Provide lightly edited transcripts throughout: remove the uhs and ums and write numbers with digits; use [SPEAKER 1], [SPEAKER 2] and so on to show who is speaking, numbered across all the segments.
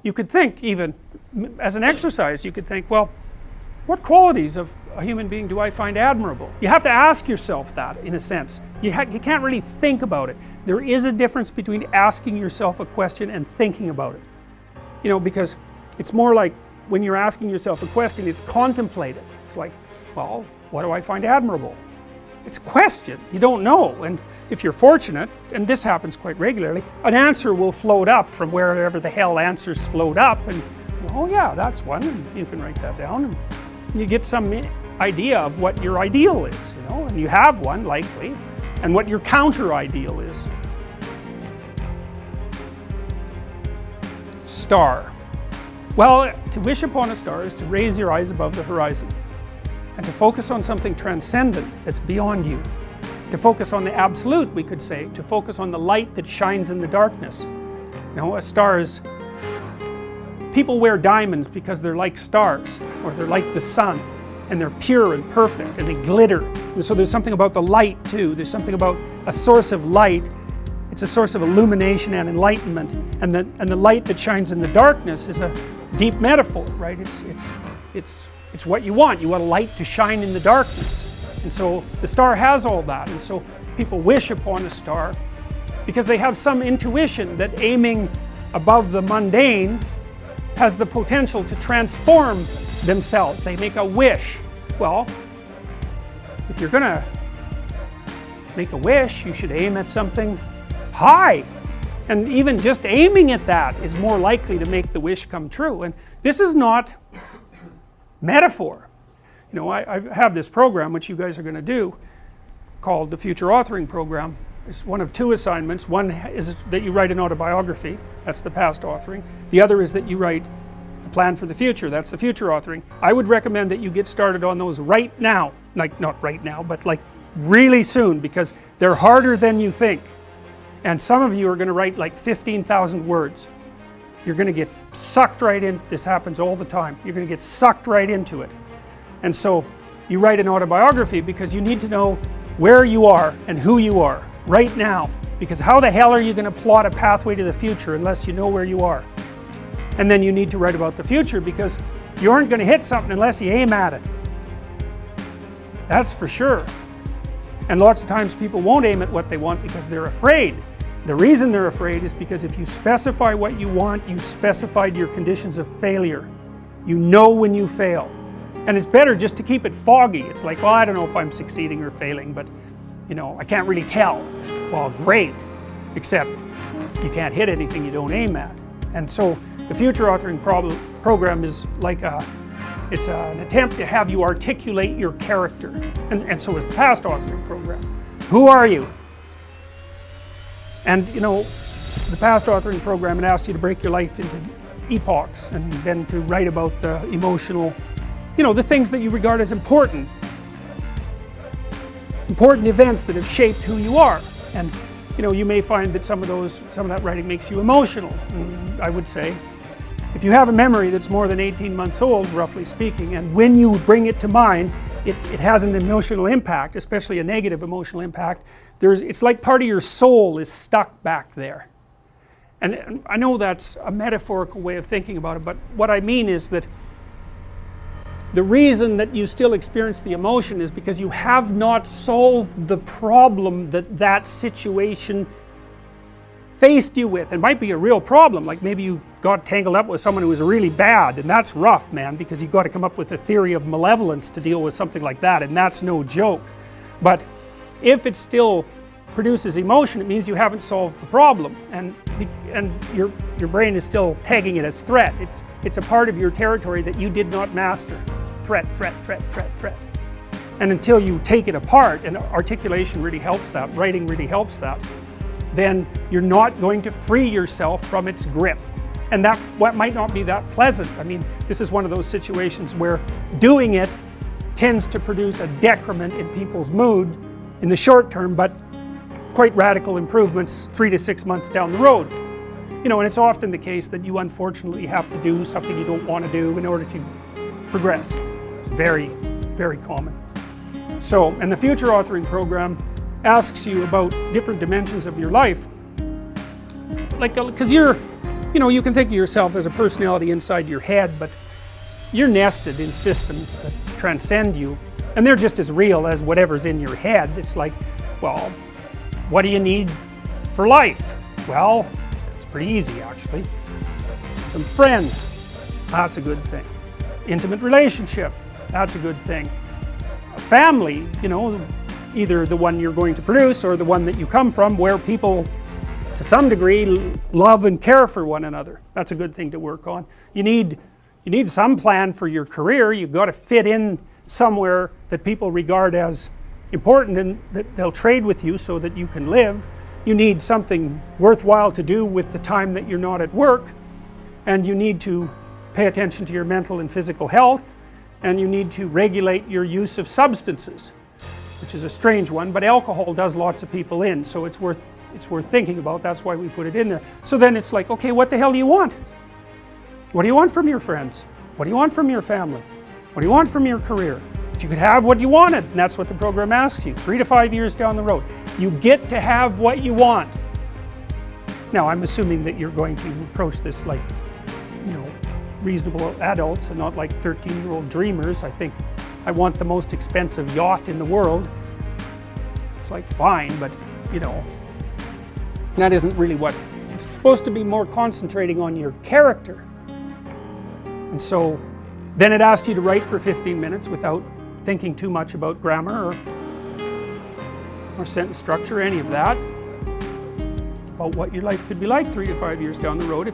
[SPEAKER 1] you could think, even as an exercise, you could think, well, what qualities of a human being do I find admirable? You have to ask yourself that, in a sense. You can't really think about it. There is a difference between asking yourself a question and thinking about it. You know, because it's more like when you're asking yourself a question, it's contemplative. It's like, well, what do I find admirable? It's a question, you don't know, and if you're fortunate, and this happens quite regularly, an answer will float up from wherever the hell answers float up, and oh yeah, that's one, and you can write that down, and you get some idea of what your ideal is, you know, and you have one likely, and what your counter ideal is. Star. Well, to wish upon a star is to raise your eyes above the horizon and to focus on something transcendent that's beyond you. To focus on the absolute, we could say, to focus on the light that shines in the darkness. You know, a star is, people wear diamonds because they're like stars, or they're like the sun, and they're pure and perfect, and they glitter. And so there's something about the light too, there's something about a source of light. It's a source of illumination and enlightenment, and the light that shines in the darkness is a deep metaphor, right? It's what you want. You want a light to shine in the darkness. And so the star has all that, and so people wish upon a star because they have some intuition that aiming above the mundane has the potential to transform themselves. They make a wish. Well, if you're gonna make a wish, you should aim at something high. And even just aiming at that is more likely to make the wish come true. And this is not metaphor. You know, I have this program which you guys are going to do called the Future Authoring Program. It's one of two assignments. One is that you write an autobiography, that's the past authoring. The other is that you write a plan for the future, that's the future authoring. I would recommend that you get started on those right now. Like, not right now, but like really soon, because they're harder than you think. And some of you are going to write like 15,000 words. You're going to get sucked right in. This happens all the time. You're going to get sucked right into it. And so you write an autobiography because you need to know where you are and who you are right now. Because how the hell are you going to plot a pathway to the future unless you know where you are? And then you need to write about the future because you aren't going to hit something unless you aim at it. That's for sure. And lots of times people won't aim at what they want because they're afraid. The reason they're afraid is because if you specify what you want, you specified your conditions of failure. You know when you fail. And it's better just to keep it foggy. It's like, well, I don't know if I'm succeeding or failing, but you know, I can't really tell. Well, great, except you can't hit anything you don't aim at. And so the future authoring program is like it's an attempt to have you articulate your character. And so is the past authoring program. Who are you? And you know, the past authoring program, it asks you to break your life into epochs and then to write about the emotional, you know, the things that you regard as important events that have shaped who you are. And you know, you may find that some of that writing makes you emotional. And I would say, if you have a memory that's more than 18 months old, roughly speaking, and when you bring it to mind, it has an emotional impact, especially a negative emotional impact. It's like part of your soul is stuck back there. And I know that's a metaphorical way of thinking about it, but what I mean is that the reason that you still experience the emotion is because you have not solved the problem that situation faced you with. It might be a real problem, like maybe you got tangled up with someone who was really bad, and that's rough, man, because you've got to come up with a theory of malevolence to deal with something like that, and that's no joke. But if it still produces emotion, it means you haven't solved the problem, and your brain is still tagging it as threat. It's a part of your territory that you did not master. Threat, threat, threat, threat, threat. And until you take it apart, and articulation really helps that, writing really helps that, then you're not going to free yourself from its grip. And that might not be that pleasant. I mean, this is one of those situations where doing it tends to produce a decrement in people's mood in the short term, but quite radical improvements 3 to 6 months down the road. You know, and it's often the case that you unfortunately have to do something you don't want to do in order to progress. It's very, very common. So, and the future authoring program asks you about different dimensions of your life, like, because you're you know, you can think of yourself as a personality inside your head, but you're nested in systems that transcend you, and they're just as real as whatever's in your head. It's like, well, what do you need for life? Well, it's pretty easy actually. Some friends, that's a good thing. Intimate relationship, that's a good thing. A family, you know, either the one you're going to produce or the one that you come from, where people to some degree love and care for one another. That's a good thing to work on. You need some plan for your career. You've got to fit in somewhere that people regard as important and that they'll trade with you so that you can live. You need something worthwhile to do with the time that you're not at work, and you need to pay attention to your mental and physical health, and you need to regulate your use of substances, which is a strange one, but alcohol does lots of people in, so it's worth thinking about. That's why we put it in there. So then it's like, okay, what the hell do you want? What do you want from your friends? What do you want from your family? What do you want from your career? If you could have what you wanted, and that's what the program asks you, 3 to 5 years down the road, you get to have what you want. Now, I'm assuming that you're going to approach this like, you know, reasonable adults and not like 13-year-old dreamers. I think I want the most expensive yacht in the world. It's like, fine, but, you know, that isn't really what it's supposed to be. More concentrating on your character. And so then it asks you to write for 15 minutes without thinking too much about grammar or sentence structure, any of that, about what your life could be like 3 to 5 years down the road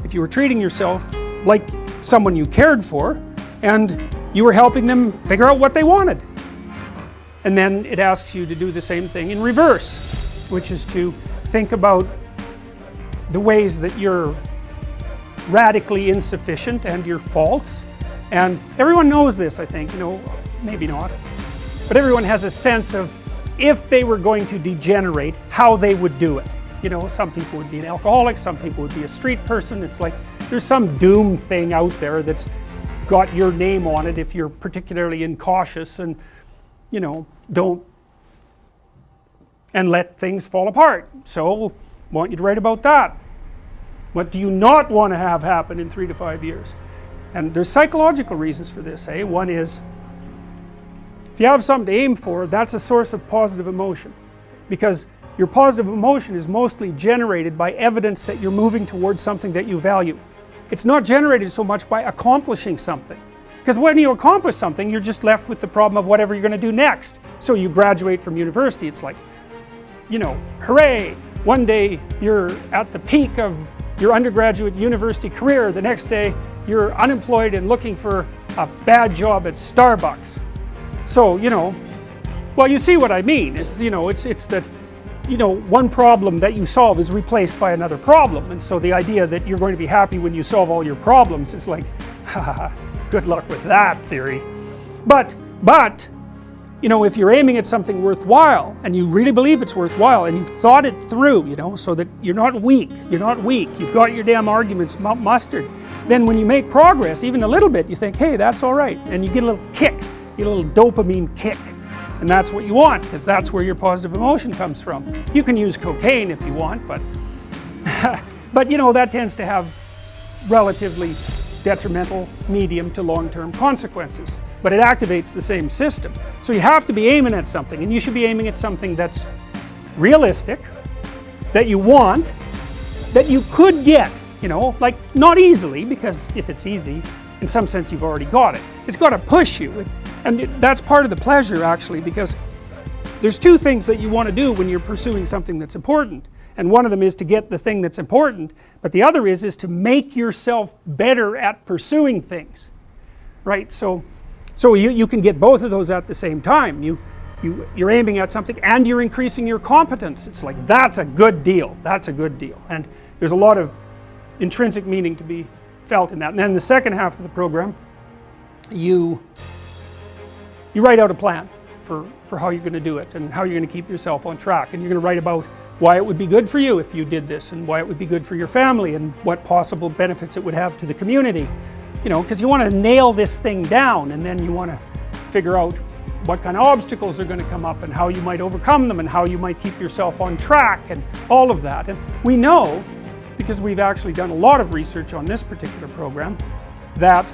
[SPEAKER 1] if you were treating yourself like someone you cared for and you were helping them figure out what they wanted. And then it asks you to do the same thing in reverse, which is to think about the ways that you're radically insufficient and your faults. And everyone knows this, I think, you know, maybe not, but everyone has a sense of if they were going to degenerate, how they would do it. You know, some people would be an alcoholic, some people would be a street person. It's like there's some doom thing out there that's got your name on it if you're particularly incautious and, you know, don't and let things fall apart. So I want you to write about that. What do you not want to have happen in 3 to 5 years? And there's psychological reasons for this, eh? One is, if you have something to aim for, that's a source of positive emotion. Because your positive emotion is mostly generated by evidence that you're moving towards something that you value. It's not generated so much by accomplishing something. Because when you accomplish something, you're just left with the problem of whatever you're going to do next. So you graduate from university, it's like, you know, hooray! One day you're at the peak of your undergraduate university career, the next day you're unemployed and looking for a bad job at Starbucks. So, you know, well, you see what I mean. It's, you know, it's that, you know, one problem that you solve is replaced by another problem, and so the idea that you're going to be happy when you solve all your problems is like, haha, good luck with that theory. But, you know, if you're aiming at something worthwhile, and you really believe it's worthwhile, and you've thought it through, you know, so that you're not weak, you've got your damn arguments mustered, then when you make progress, even a little bit, you think, hey, that's all right, and you get a little kick, you get a little dopamine kick. And that's what you want, because that's where your positive emotion comes from. You can use cocaine if you want, but but you know, that tends to have relatively detrimental medium to long-term consequences. But it activates the same system. So you have to be aiming at something, and you should be aiming at something that's realistic, that you want, that you could get, you know, like not easily, because if it's easy, in some sense you've already got it. It's got to push you. And that's part of the pleasure, actually, because there's two things that you want to do when you're pursuing something that's important. And one of them is to get the thing that's important, but the other is to make yourself better at pursuing things, right? So you can get both of those at the same time. You're aiming at something and you're increasing your competence. It's like, that's a good deal, that's a good deal. And there's a lot of intrinsic meaning to be felt in that. And then the second half of the program, you write out a plan for how you're going to do it and how you're going to keep yourself on track, and you're going to write about why it would be good for you if you did this, and why it would be good for your family, and what possible benefits it would have to the community, you know, because you want to nail this thing down, and then you want to figure out what kind of obstacles are going to come up and how you might overcome them and how you might keep yourself on track and all of that. And we know because we've actually done a lot of research on this particular program, that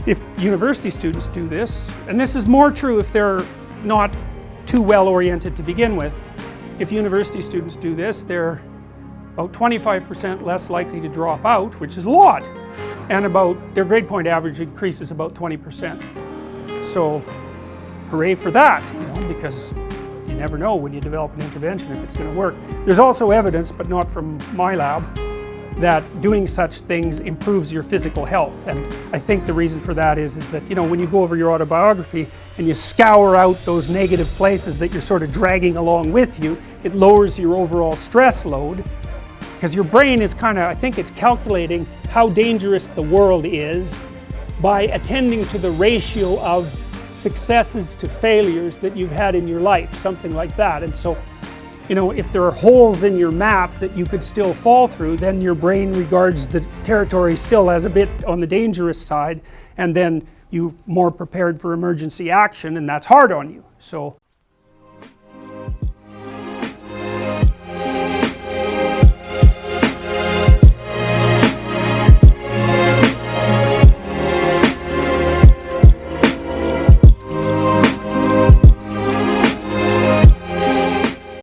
[SPEAKER 1] if university students do this, and this is more true if they're not too well oriented to begin with, if university students do this, they're about 25% less likely to drop out, which is a lot, and their grade point average increases about 20%. So hooray for that, because you never know when you develop an intervention if it's going to work. There's also evidence, but not from my lab, that doing such things improves your physical health. And I think the reason for that is that when you go over your autobiography and you scour out those negative places that you're sort of dragging along with you, it lowers your overall stress load, because your brain is I think it's calculating how dangerous the world is by attending to the ratio of successes to failures that you've had in your life, something like that. And so, if there are holes in your map that you could still fall through, then your brain regards the territory still as a bit on the dangerous side, and then you're more prepared for emergency action, and that's hard on you. So